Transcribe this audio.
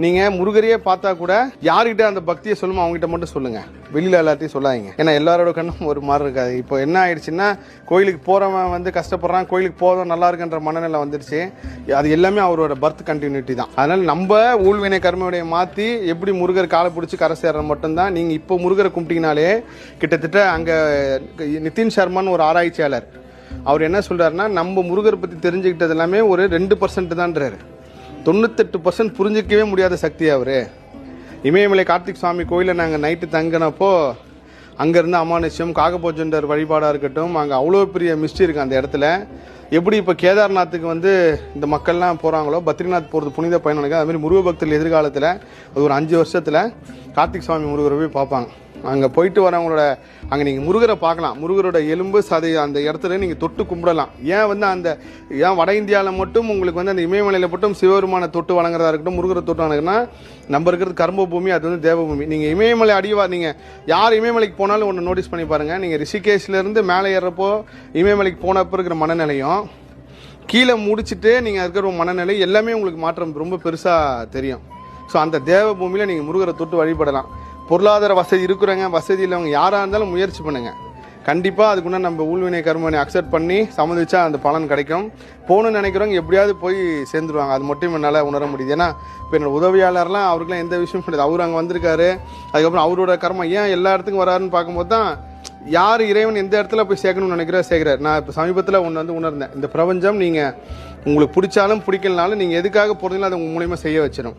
நீங்கள் முருகரையே பார்த்தா கூட யார்கிட்ட அந்த பக்தியை சொல்லுமோ அவங்ககிட்ட மட்டும் சொல்லுங்கள், வெளியில் எல்லாத்தையும் சொல்லாதீங்க. ஏன்னா எல்லாரோட கண்ணும் ஒரு மாதிரி இருக்காது. இப்போ என்ன ஆயிடுச்சுன்னா, கோயிலுக்கு போகிறவன் வந்து கஷ்டப்படுறான், கோயிலுக்கு போகிறவன் நல்லா இருக்குன்ற மனநிலை வந்துடுச்சு. அது எல்லாமே அவரோட பர்த் கண்டினியூட்டி தான். அதனால் நம்ம ஊழ்வினை கர்மவினையை மாற்றி எப்படி முருகர் காலை பிடிச்சி கரை சேர்றது மட்டும்தான். நீங்கள் இப்போ முருகரை கும்பிட்டீங்கனாலே கிட்டத்தட்ட அங்கே நிதின் சர்மான்னு ஒரு ஆராய்ச்சியாளர் அவர் என்ன சொல்கிறாருன்னா, நம்ம முருகரை பற்றி தெரிஞ்சுக்கிட்டது எல்லாமே ஒரு 2% தான்றாரு. 98% புரிஞ்சிக்கவே முடியாத சக்தி அவர். இமயமலை கார்த்திக் சுவாமி கோயிலில் நாங்கள் நைட்டு தங்கினப்போ அங்கேருந்து அமானுஷ்யம் காகபோஜண்டர் வழிபாடாக இருக்கட்டும், அங்கே அவ்வளோ பெரிய மிஸ்ட்ரி இருக்குது அந்த இடத்துல. எப்படி இப்போ கேதார்நாத்துக்கு வந்து இந்த மக்கள்லாம் போகிறாங்களோ, பத்ரிநாத் போகிறது புனித பயணம் நினைக்க, அதுமாதிரி முருக பக்தர்கள் எதிர்காலத்தில் அது ஒரு 5 வருஷத்தில் கார்த்திக் சுவாமி முருகரை போய் பார்ப்பாங்க. அங்கே போயிட்டு வரவங்களோட அங்கே நீங்கள் முருகரை பார்க்கலாம். முருகரோட எலும்பு சதை அந்த இடத்துல நீங்கள் தொட்டு கும்பிடலாம். ஏன் வந்து ஏன் வட இந்தியாவில் மட்டும் உங்களுக்கு வந்து அந்த இமயமலையில் மட்டும் சிவபெருமான தொட்டு வணங்குறதா இருக்கட்டும், முருகரை தொட்டு வணங்குனா, நம்ம இருக்கிறது கர்ம பூமி, அது வந்து தேவபூமி. நீங்கள் இமயமலை நீங்கள் யார் இமயமலைக்கு போனாலும் ஒன்று நோட்டீஸ் பண்ணி பாருங்கள். நீங்கள் ரிஷிகேஷ்லேருந்து மேலே ஏறப்போ இமயமலைக்கு போனப்போ இருக்கிற மனநிலையும் கீழே முடிச்சுட்டு நீங்கள் இருக்கிற மனநிலை எல்லாமே உங்களுக்கு மாற்றம் ரொம்ப பெருசாக தெரியும். ஸோ அந்த தேவபூமியில் நீங்கள் முருகரை தொட்டு வழிபடலாம். பொருளாதார வசதி இருக்கிறவங்க, வசதி இல்லவங்க யாராக இருந்தாலும் முயற்சி பண்ணுங்கள். கண்டிப்பாக அதுக்குன்னா நம்ம ஊழ்வினை கர்மனை அக்செப்ட் பண்ணி சம்மதிச்சா அந்த பலன் கிடைக்கும். போகணும்னு நினைக்கிறவங்க எப்படியாவது போய் சேர்ந்துருவாங்க. அது மட்டும் என்னால் உணர முடியுது. ஏன்னா இப்போ என்னோட உதவியாளர்லாம் அவருக்குலாம் எந்த விஷயம் கிடையாது. அவர் அங்கே வந்திருக்காரு. அதுக்கப்புறம் அவரோட கர்மம் ஏன் எல்லா இடத்துக்கும் வராருன்னு பார்க்கும்போது தான் யார் இறைவன் எந்த இடத்துல போய் சேர்க்கணும்னு சேர்க்கிறார். நான் இப்போ சமீபத்தில் ஒன்று வந்து உணர்ந்தேன். இந்த பிரபஞ்சம் நீங்கள் உங்களுக்கு பிடிச்சாலும் பிடிக்கலனாலும் நீங்கள் எதுக்காக போகிறீங்களோ அதை உங்கள் மூலியமாக செய்ய வச்சிடும்.